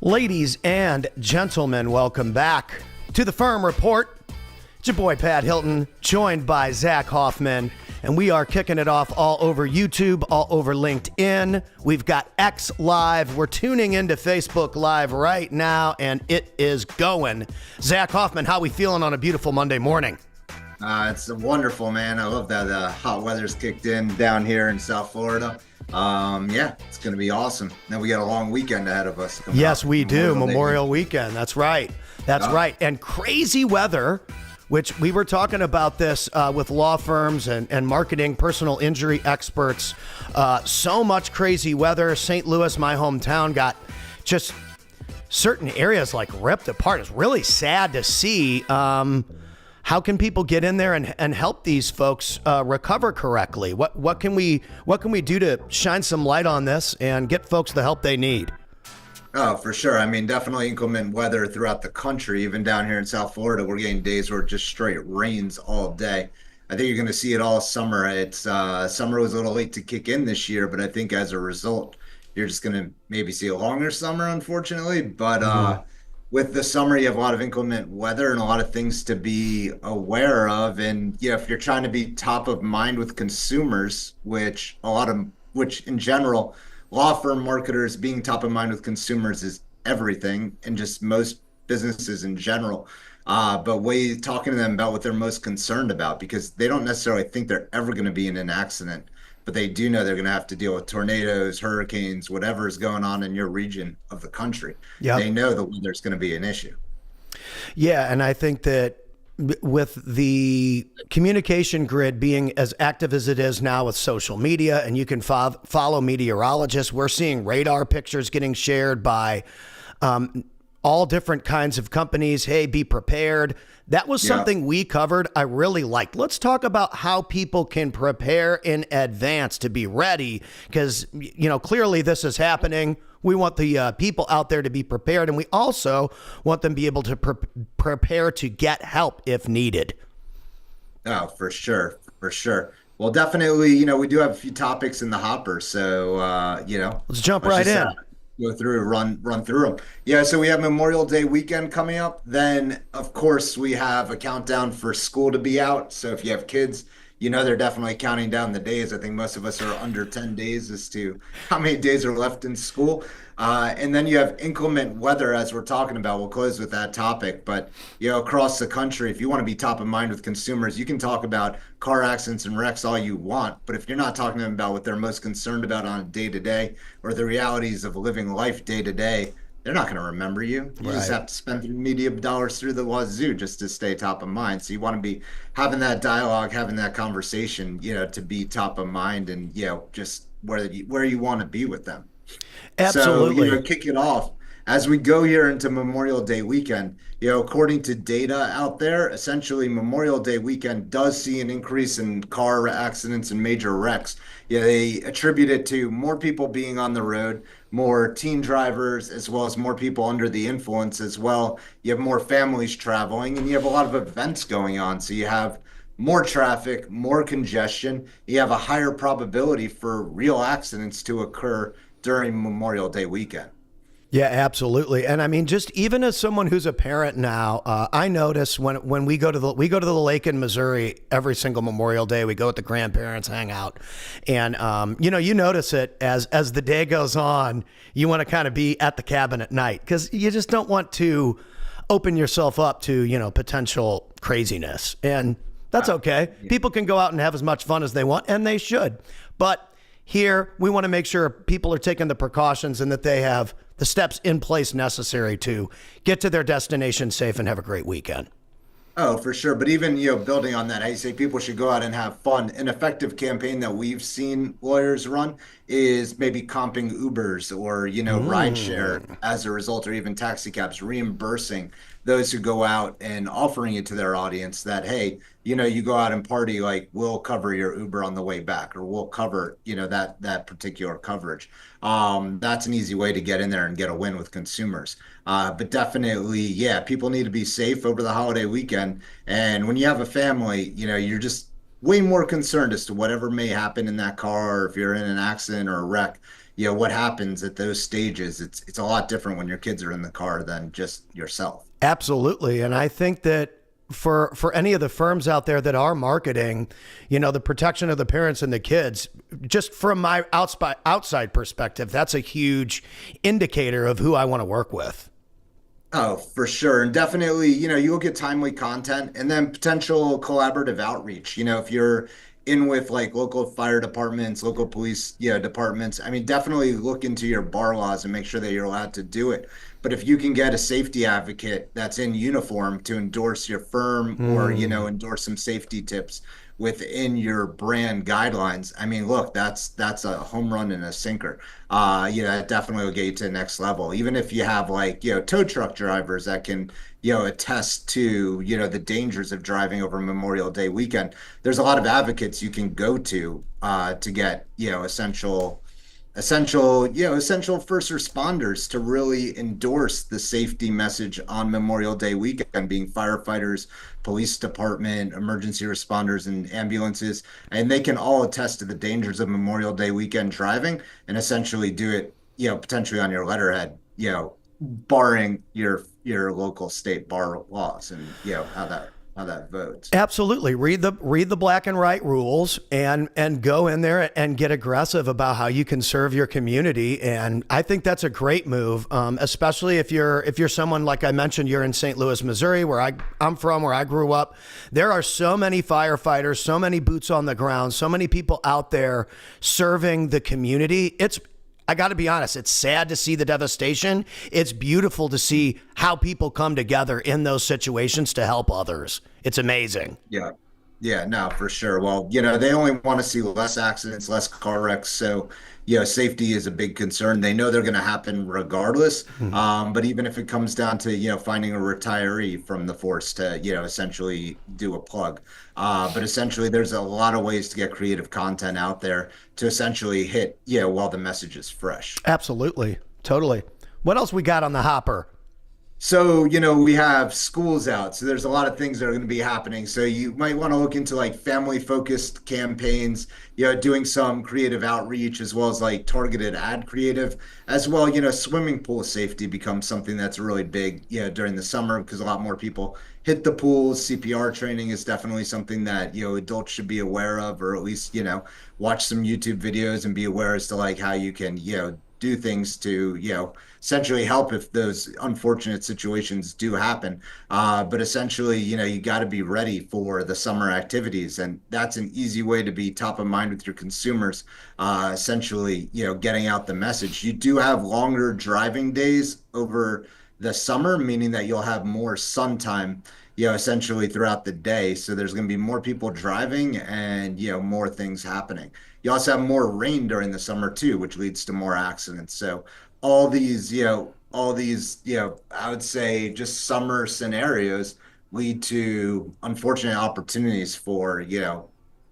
Ladies and gentlemen, welcome back to the Firm Report. It's your boy Pat Hilton, joined by Zach Hoffman, and we are kicking it off all over YouTube, all over LinkedIn. We've got X Live. We're tuning into Facebook Live right now, and it is going. Zach Hoffman, how we feeling on a beautiful Monday morning? It's wonderful, man. I love that hot weather's kicked in down here in South Florida. Yeah, it's going to be awesome. Then we got a long weekend ahead of us. Yes, we do. Memorial Weekend. That's right. That's right. And crazy weather, which we were talking about this with law firms and marketing, personal injury experts. So much crazy weather. St. Louis, my hometown, got just certain areas like ripped apart. It's really sad to see. How can people get in there and help these folks recover correctly? What can we do to shine some light on this and get folks the help they need? Oh, for sure. I mean, definitely inclement weather throughout the country. Even down here in South Florida, we're getting days where it just straight rains all day. I think you're going to see it all summer. It's summer was a little late to kick in this year, but I think as a result, you're just going to maybe see a longer summer, unfortunately. But with the summer, you have a lot of inclement weather and a lot of things to be aware of. And if you're trying to be top of mind with consumers, which in general, law firm marketers being top of mind with consumers is everything, and just most businesses in general. But talking to them about what they're most concerned about, because they don't necessarily think they're ever going to be in an accident, but they do know they're going to have to deal with tornadoes, hurricanes, whatever is going on in your region of the country. Yep. They know the weather's going to be an issue. Yeah, and I think that with the communication grid being as active as it is now with social media, and you can follow meteorologists, we're seeing radar pictures getting shared by all different kinds of companies. Hey, be prepared. That was something we covered. I really liked. Let's talk about how people can prepare in advance to be ready, because, clearly this is happening. We want the people out there to be prepared, and we also want them to be able to prepare to get help if needed. Oh, for sure. For sure. Well, definitely, we do have a few topics in the hopper. So, let's jump right in. Go through, run through them. Yeah, so we have Memorial Day weekend coming up. Then, of course, we have a countdown for school to be out. So if you have kids, they're definitely counting down the days. I think most of us are under 10 days as to how many days are left in school. And then you have inclement weather, as we're talking about. We'll close with that topic. But, across the country, if you want to be top of mind with consumers, you can talk about car accidents and wrecks all you want. But if you're not talking to them about what they're most concerned about on a day-to-day, or the realities of living life day-to-day, they're not going to remember you. You just have to spend media dollars through the wazoo just to stay top of mind. So you want to be having that dialogue, having that conversation, to be top of mind, and, just where you want to be with them. Absolutely. So, kick it off. As we go here into Memorial Day weekend, according to data out there, essentially Memorial Day weekend does see an increase in car accidents and major wrecks. They attribute it to more people being on the road, more teen drivers, as well as more people under the influence as well. You have more families traveling, and you have a lot of events going on. So you have more traffic, more congestion. You have a higher probability for real accidents to occur during Memorial Day weekend. Yeah, absolutely. And I mean, just even as someone who's a parent now, I notice when we go to the lake in Missouri every single Memorial Day. We go with the grandparents, hang out, and you notice it as the day goes on. You want to kind of be at the cabin at night, because you just don't want to open yourself up to potential craziness, and that's okay. Yeah. People can go out and have as much fun as they want, and they should. But here, we want to make sure people are taking the precautions and that they have the steps in place necessary to get to their destination safe and have a great weekend. Oh, for sure. But even, building on that, I say people should go out and have fun. An effective campaign that we've seen lawyers run is maybe comping Ubers or, rideshare as a result, or even taxi cabs, reimbursing those who go out and offering it to their audience that, hey, you go out and party, like, we'll cover your Uber on the way back, or we'll cover, that particular coverage. That's an easy way to get in there and get a win with consumers. But definitely, people need to be safe over the holiday weekend. And when you have a family, you're just way more concerned as to whatever may happen in that car, or if you're in an accident or a wreck. what happens at those stages. It's a lot different when your kids are in the car than just yourself. Absolutely. And I think that for any of the firms out there that are marketing, the protection of the parents and the kids, just from my outside perspective, that's a huge indicator of who I want to work with. Oh, for sure. And definitely, you'll get timely content and then potential collaborative outreach. If you're in with like local fire departments, local police, departments, I mean, definitely look into your bar laws and make sure that you're allowed to do it. But if you can get a safety advocate that's in uniform to endorse your firm or, endorse some safety tips within your brand guidelines, I mean, look, that's a home run and a sinker. That definitely will get you to the next level. Even if you have like, tow truck drivers that can, attest to, the dangers of driving over Memorial Day weekend. There's a lot of advocates you can go to get, essential first responders to really endorse the safety message on Memorial Day weekend, being firefighters, police department, emergency responders, and ambulances. And they can all attest to the dangers of Memorial Day weekend driving and essentially do it, potentially on your letterhead, barring your local state bar laws and how that votes. Absolutely. Read the black and white rules and go in there and get aggressive about how you can serve your community. And I think that's a great move, especially if you're someone like I mentioned, you're in St. Louis, Missouri, where I'm from, where I grew up. There are so many firefighters, so many boots on the ground, so many people out there serving the community. I got to be honest, it's sad to see the devastation. It's beautiful to see how people come together in those situations to help others. It's amazing. Yeah. Yeah, no, for sure. Well, they only want to see less accidents, less car wrecks. So, safety is a big concern. They know they're going to happen regardless. But even if it comes down to, finding a retiree from the force to, essentially do a plug. But essentially, there's a lot of ways to get creative content out there to essentially hit, while the message is fresh. Absolutely. Totally. What else we got on the hopper? So, we have schools out. So there's a lot of things that are going to be happening. So you might want to look into like family focused campaigns, doing some creative outreach as well as like targeted ad creative as well. Swimming pool safety becomes something that's really big, during the summer because a lot more people hit the pools. CPR training is definitely something that, adults should be aware of, or at least, watch some YouTube videos and be aware as to like how you can, do things to, essentially help if those unfortunate situations do happen. But essentially, you got to be ready for the summer activities. And that's an easy way to be top of mind with your consumers. Essentially, getting out the message. You do have longer driving days over the summer, meaning that you'll have more sun time, essentially throughout the day. So there's going to be more people driving and, more things happening. You also have more rain during the summer too, which leads to more accidents. So all these, I would say just summer scenarios lead to unfortunate opportunities for,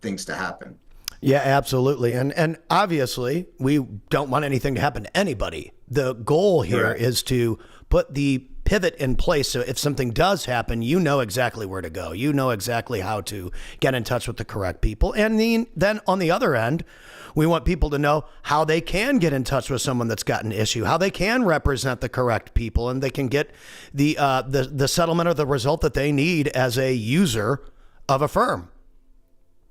things to happen. Yeah, absolutely. And obviously, we don't want anything to happen to anybody. The goal here Correct. is to put the pivot in place so if something does happen, you know exactly where to go. You know exactly how to get in touch with the correct people. And then on the other end, we want people to know how they can get in touch with someone that's got an issue, how they can represent the correct people, and they can get the settlement or the result that they need as a user of a firm.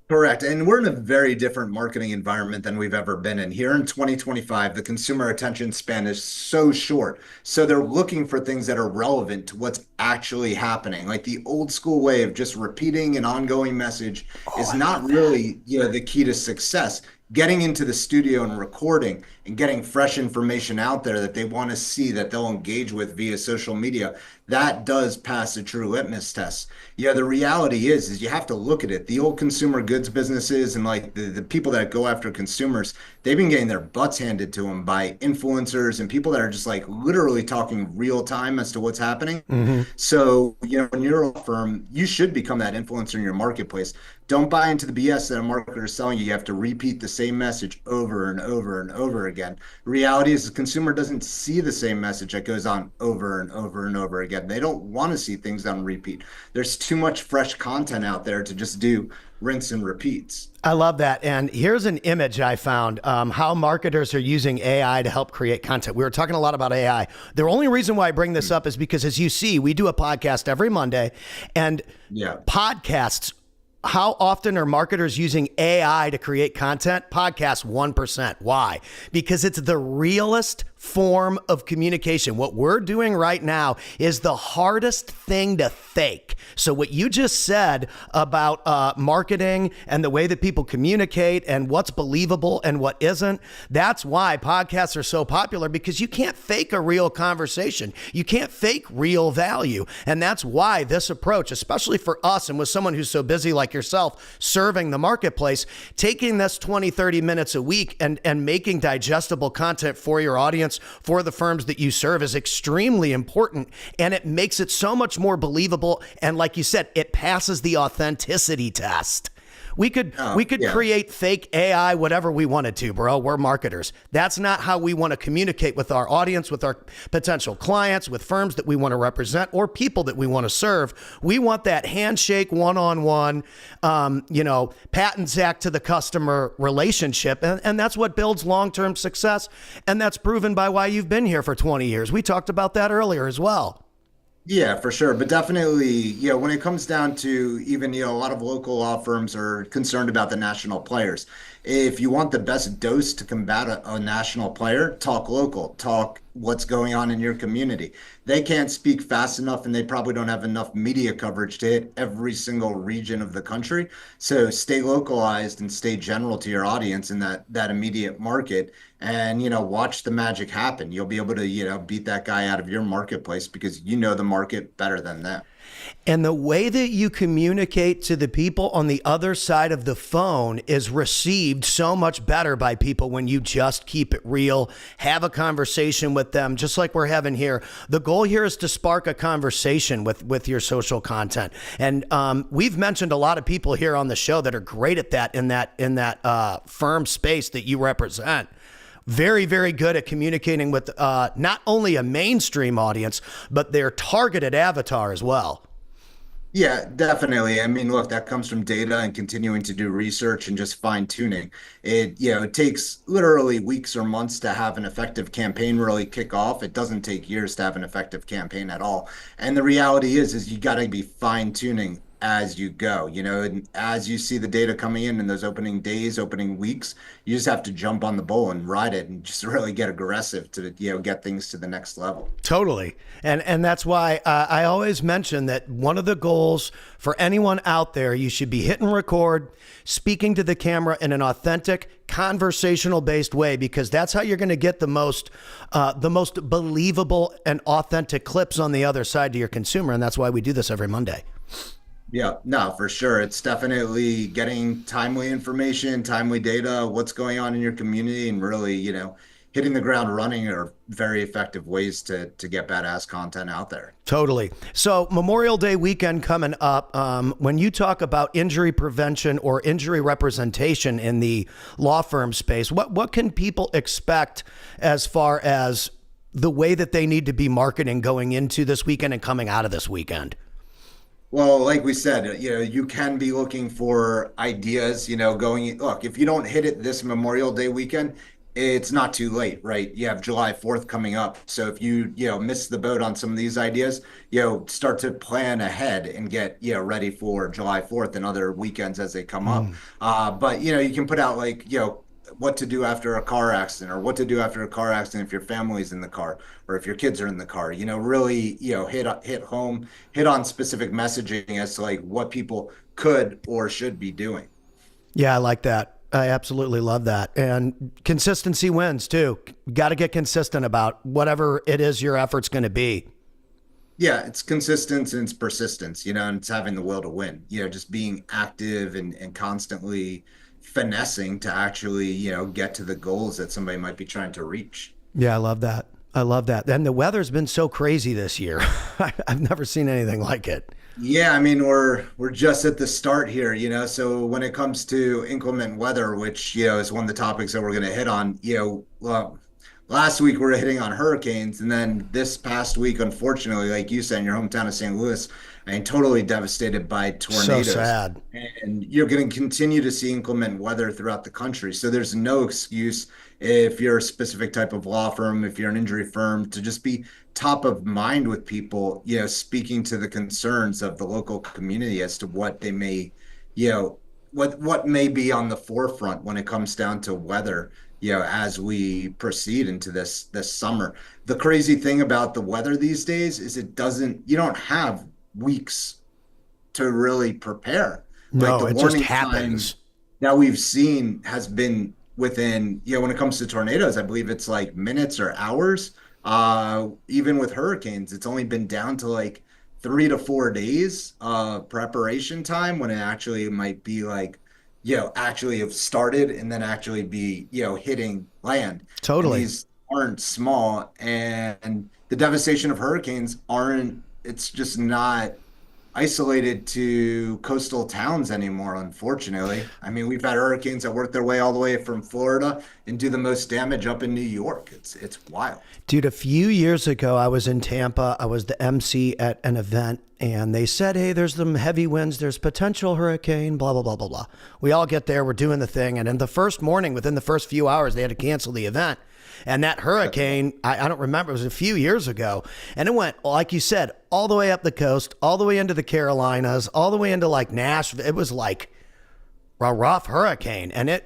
Correct. And we're in a very different marketing environment than we've ever been in. Here in 2025, the consumer attention span is so short. So they're looking for things that are relevant to what's actually happening. Like the old school way of just repeating an ongoing message is not really, the key to success. Getting into the studio and recording and getting fresh information out there that they want to see, that they'll engage with via social media, that does pass a true litmus test. The reality is you have to look at it. The old consumer goods businesses and like the people that go after consumers, they've been getting their butts handed to them by influencers and people that are just like literally talking real time as to what's happening. So, when you're a firm, you should become that influencer in your marketplace. Don't buy into the BS that a marketer is selling you. You have to repeat the same message over and over and over again. again. Reality is the consumer doesn't see the same message that goes on over and over and over again. They don't want to see things on repeat. There's too much fresh content out there to just do rinse and repeats. I love that. And here's an image I found, how marketers are using AI to help create content. We were talking a lot about AI. The only reason why I bring this up is because, as you see, we do a podcast every Monday, and podcasts, how often are marketers using AI to create content? Podcasts, 1%. Why? Because it's the realest form of communication. What we're doing right now is the hardest thing to fake. So what you just said about marketing and the way that people communicate and what's believable and what isn't, that's why podcasts are so popular, because you can't fake a real conversation. You can't fake real value. And that's why this approach, especially for us and with someone who's so busy like yourself, serving the marketplace, taking this 20, 30 minutes a week and making digestible content for your audience, for the firms that you serve, is extremely important. And it makes it so much more believable. And like you said, it passes the authenticity test. We could create fake AI, whatever we wanted to, bro. We're marketers. That's not how we want to communicate with our audience, with our potential clients, with firms that we want to represent, or people that we want to serve. We want that handshake, one-on-one, pat and Zach to the customer relationship. And that's what builds long-term success. And that's proven by why you've been here for 20 years. We talked about that earlier as well. Yeah, for sure. But definitely, when it comes down to even, a lot of local law firms are concerned about the national players. If you want the best dose to combat a national player, talk local, talk what's going on in your community. They can't speak fast enough, and they probably don't have enough media coverage to hit every single region of the country. So stay localized and stay general to your audience in that immediate market, and watch the magic happen. You'll be able to beat that guy out of your marketplace because you know the market better than them. And the way that you communicate to the people on the other side of the phone is received so much better by people when you just keep it real, have a conversation with them, just like we're having here. The goal here is to spark a conversation with your social content. And we've mentioned a lot of people here on the show that are great at that in that firm space that you represent. Very, very good at communicating with not only a mainstream audience, but their targeted avatar as well. Yeah, definitely. I mean, look, that comes from data and continuing to do research and just fine tuning. It takes literally weeks or months to have an effective campaign really kick off. It doesn't take years to have an effective campaign at all. And the reality is you got to be fine tuning as you go, and as you see the data coming in those opening days, opening weeks, you just have to jump on the bull and ride it and just really get aggressive to, get things to the next level. Totally. And that's why I always mention that one of the goals for anyone out there, you should be hitting record, speaking to the camera in an authentic, conversational based way, because that's how you're going to get the most believable and authentic clips on the other side to your consumer. And that's why we do this every Monday. Yeah, no, for sure. It's definitely getting timely information, timely data, what's going on in your community, and really, hitting the ground running are very effective ways to get badass content out there. Totally. So Memorial Day weekend coming up. When you talk about injury prevention or injury representation in the law firm space, what can people expect as far as the way that they need to be marketing going into this weekend and coming out of this weekend? Well, like we said, you can be looking for ideas, look, if you don't hit it this Memorial Day weekend, it's not too late, right? You have July 4th coming up. So if you miss the boat on some of these ideas, start to plan ahead and get, ready for July 4th and other weekends as they come up. But, you can put out what to do after a car accident, or what to do after a car accident if your family's in the car or if your kids are in the car, really, hit on specific messaging as to what people could or should be doing. Yeah, I like that. I absolutely love that. And consistency wins too. Got to get consistent about whatever it is your effort's going to be. Yeah, it's consistence and it's persistence, and it's having the will to win, just being active and constantly finessing to actually, get to the goals that somebody might be trying to reach. Yeah, I love that. And the weather's been so crazy this year. I've never seen anything like it. Yeah, I mean we're just at the start here, So when it comes to inclement weather, which is one of the topics that we're going to hit on, last week we were hitting on hurricanes, and then this past week, unfortunately, like you said, in your hometown of St. Louis, I mean, totally devastated by So tornadoes. sad. And you're going to continue to see inclement weather throughout the country. So there's no excuse if you're a specific type of law firm, if you're an injury firm, to just be top of mind with people, speaking to the concerns of the local community as to what they may, you know, what may be on the forefront when it comes down to weather, as we proceed into this summer. The crazy thing about the weather these days is you don't have weeks to really prepare. Like No, the it just warning time happens. that we've seen has been within, when it comes to tornadoes, I believe it's like minutes or hours. Even with hurricanes, it's only been down to like 3 to 4 days preparation time when it actually might be like, actually have started and then actually be, hitting land. And Totally. these aren't small, and the devastation of hurricanes it's just not isolated to coastal towns anymore, unfortunately. I mean, we've had hurricanes that work their way all the way from Florida and do the most damage up in New York. It's wild. Dude, a few years ago, I was in Tampa. I was the MC at an event, and they said, hey, there's some heavy winds. There's potential hurricane, blah, blah, blah, blah, blah. We all get there. We're doing the thing. And in the first morning, within the first few hours, they had to cancel the event. And that hurricane, I don't remember, it was a few years ago. And it went, like you said, all the way up the coast, all the way into the Carolinas, all the way into like Nashville. It was like a rough hurricane. And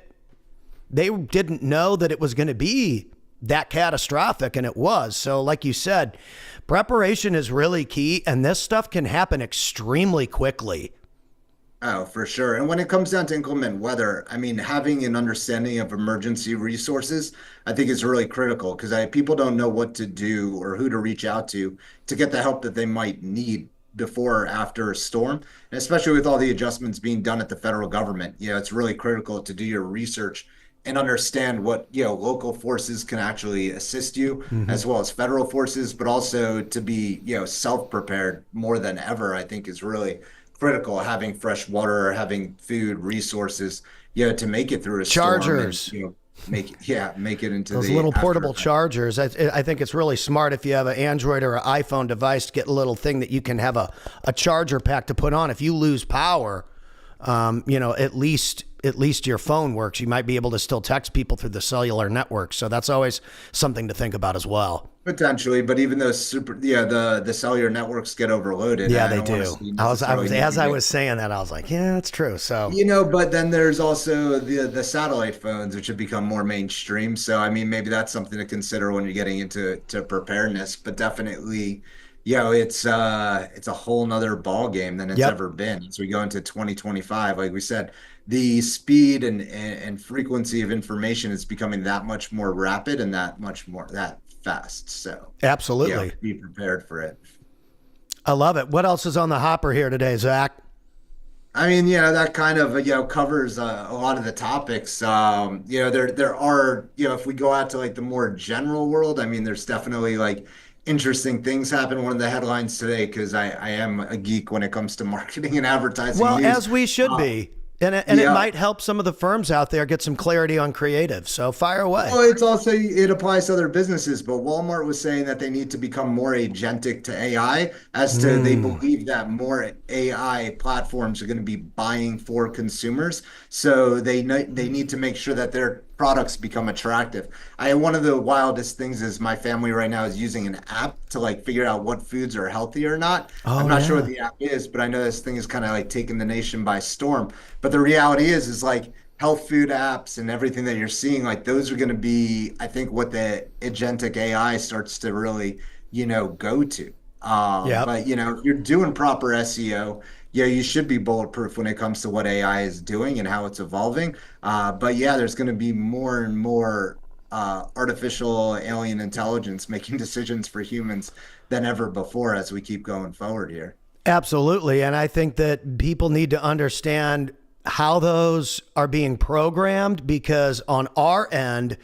they didn't know that it was going to be that catastrophic, and it was. So like you said, preparation is really key, and this stuff can happen extremely quickly. Oh, for sure. And when it comes down to inclement weather, I mean, having an understanding of emergency resources, I think is really critical because people don't know what to do or who to reach out to get the help that they might need before or after a storm. And especially with all the adjustments being done at the federal government, it's really critical to do your research and understand what, local forces can actually assist you as well as federal forces, but also to be, self-prepared more than ever, I think is really critical. Having fresh water, having food, resources, to make it through a storm and, Chargers. make it into Those the little after portable effect. chargers. I think it's really smart if you have an Android or an iPhone device to get a little thing that you can have a charger pack to put on. If you lose power, at least your phone works. You might be able to still text people through the cellular network. So that's always something to think about as well. Potentially, but even those the cellular networks get overloaded. And Yeah, I they don't want to do. see I was necessarily as I negative. was saying that, I was like, yeah, that's true. So But then there's also the satellite phones, which have become more mainstream. So I mean, maybe that's something to consider when you're getting into preparedness. But definitely, it's a whole nother ball game than it's yep. ever been. As we go into 2025, like we said, the speed and frequency of information is becoming that much more rapid and that much more that fast. So Absolutely. be prepared for it. I love it. What else is on the hopper here today, Zach? I mean, that kind of, covers a lot of the topics. There are, if we go out to like the more general world, I mean, there's definitely like interesting things happen. One of the headlines today, because I am a geek when it comes to marketing and advertising Well, news. as we should Uh, be. And it yeah, might help some of the firms out there get some clarity on creative. So fire away. Well, it applies to other businesses, but Walmart was saying that they need to become more agentic to AI, as to they believe that more AI platforms are going to be buying for consumers. So they need to make sure that their products become attractive. One of the wildest things is my family right now is using an app to like figure out what foods are healthy or not. I'm Oh, not sure what yeah. the app is, but I know this thing is kind of like taking the nation by storm. But the reality is like health food apps and everything that you're seeing, like those are going to be, I think, what the agentic AI starts to really, go to. Yep. But if you're doing proper SEO, yeah, you should be bulletproof when it comes to what AI is doing and how it's evolving. But yeah, there's going to be more and more artificial alien intelligence making decisions for humans than ever before as we keep going forward here. Absolutely. And I think that people need to understand how those are being programmed, because on our end,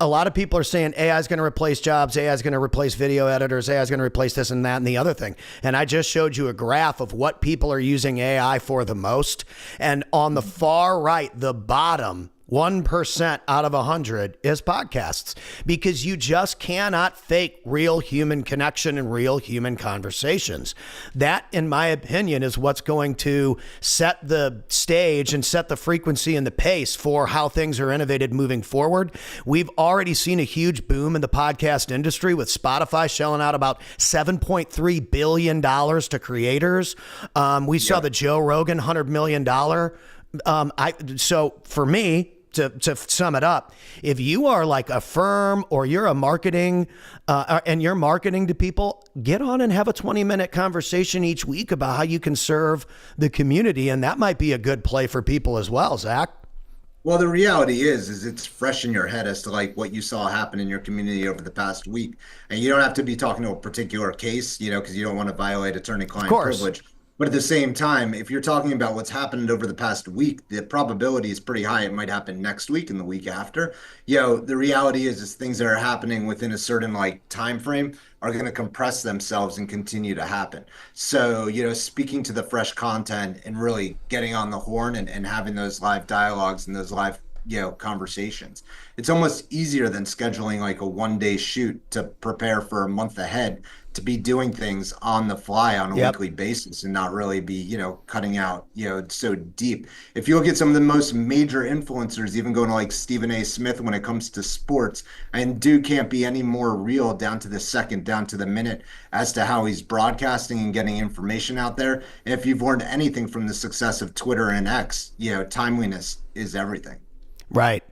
A lot of people are saying AI is going to replace jobs, AI is going to replace video editors, AI is going to replace this and that and the other thing. And I just showed you a graph of what people are using AI for the most. And on the far right, the bottom 1% out of 100 is podcasts, because you just cannot fake real human connection and real human conversations. That, in my opinion, is what's going to set the stage and set the frequency and the pace for how things are innovated moving forward. We've already seen a huge boom in the podcast industry, with Spotify shelling out about $7.3 billion to creators. We saw the Joe Rogan $100 million. So for me, to sum it up, if you are like a firm or you're a marketing and you're marketing to people, get on and have a 20-minute conversation each week about how you can serve the community. And that might be a good play for people as well, Zach. Well, the reality is it's fresh in your head as to like what you saw happen in your community over the past week. And you don't have to be talking to a particular case, because you don't want to violate attorney-client privilege. But at the same time, if you're talking about what's happened over the past week, the probability is pretty high it might happen next week and the week after. The reality is things that are happening within a certain like time frame are going to compress themselves and continue to happen. So, speaking to the fresh content and really getting on the horn and having those live dialogues and those live conversations. It's almost easier than scheduling like a one-day shoot to prepare for a month ahead, to be doing things on the fly on a weekly basis and not really be, cutting out, so deep. If you look at some of the most major influencers, even going to like Stephen A. Smith when it comes to sports, and dude can't be any more real down to the second, down to the minute as to how he's broadcasting and getting information out there. And if you've learned anything from the success of Twitter and X, timeliness is everything. Right.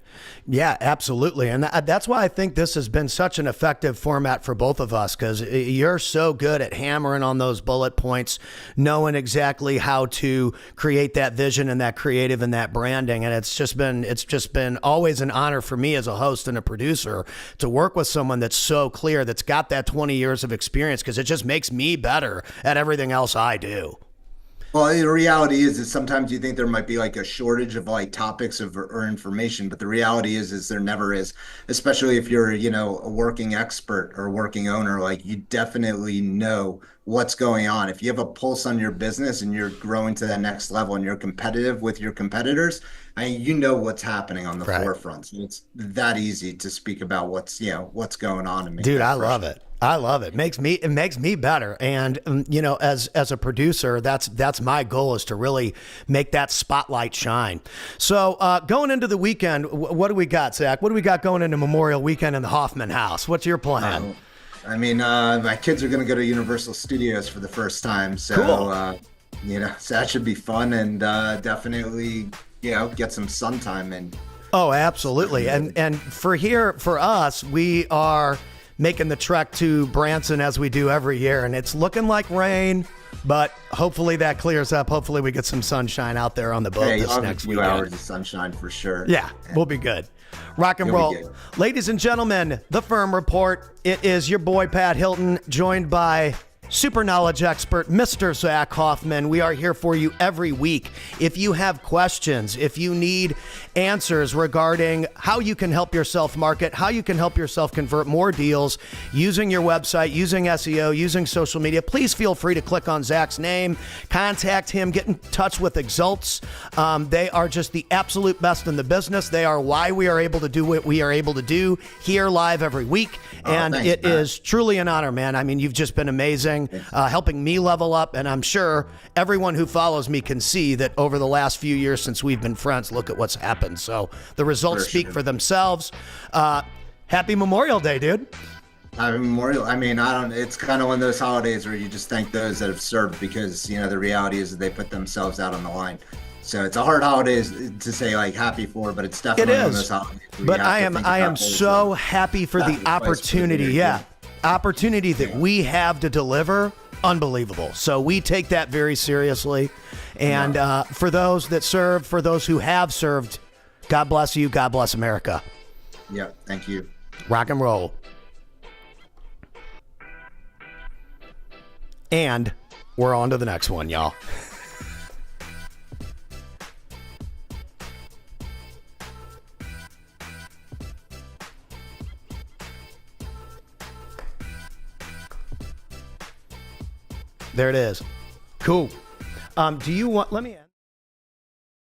Yeah, absolutely. And that's why I think this has been such an effective format for both of us, because you're so good at hammering on those bullet points, knowing exactly how to create that vision and that creative and that branding. And it's just been always an honor for me as a host and a producer to work with someone that's so clear, that's got that 20 years of experience, because it just makes me better at everything else I do. Well, the reality is sometimes you think there might be like a shortage of like topics or information, but the reality is there never is, especially if you're, a working expert or a working owner. Like, you definitely know what's going on. If you have a pulse on your business and you're growing to that next level and you're competitive with your competitors, what's happening on the forefront. So it's that easy to speak about what's going on. And dude, I love it. I love it. It makes me better. And, as a producer, that's my goal, is to really make that spotlight shine. So going into the weekend, what do we got, Zach? What do we got going into Memorial Weekend in the Hoffman house? What's your plan? My kids are going to go to Universal Studios for the first time. So, cool. So that should be fun, and definitely, get some sun time in. Oh, absolutely. And for us, we are making the trek to Branson as we do every year, and it's looking like rain, but hopefully that clears up. Hopefully we get some sunshine out there on the boat this next weekend. Hours of sunshine for sure. Yeah, we'll be good. Rock and roll. Ladies and gentlemen, The Firm Report. It is your boy, Pat Hilton, joined by super knowledge expert, Mr. Zach Hoffman. We are here for you every week. If you have questions, if you need answers regarding how you can help yourself market, how you can help yourself convert more deals using your website, using SEO, using social media, please feel free to click on Zach's name, contact him, get in touch with Exults. They are just the absolute best in the business. They are why we are able to do what we are able to do here live every week. And thanks, it is truly an honor, man. I mean, you've just been amazing, helping me level up. And I'm sure everyone who follows me can see that over the last few years since we've been friends, look at what's happened. So the results speak for themselves. Happy Memorial Day, dude. Happy Memorial. It's kind of one of those holidays where you just thank those that have served, because, the reality is that they put themselves out on the line. So it's a hard holiday to say like happy for, but it's definitely one of those holidays. But I am so happy for the opportunity. Opportunity that we have to deliver. Unbelievable. So we take that very seriously. And for those that serve, for those who have served, God bless you. God bless America. Yeah. Thank you. Rock and roll. And we're on to the next one, y'all. There it is. Cool. Do you want? Let me ask.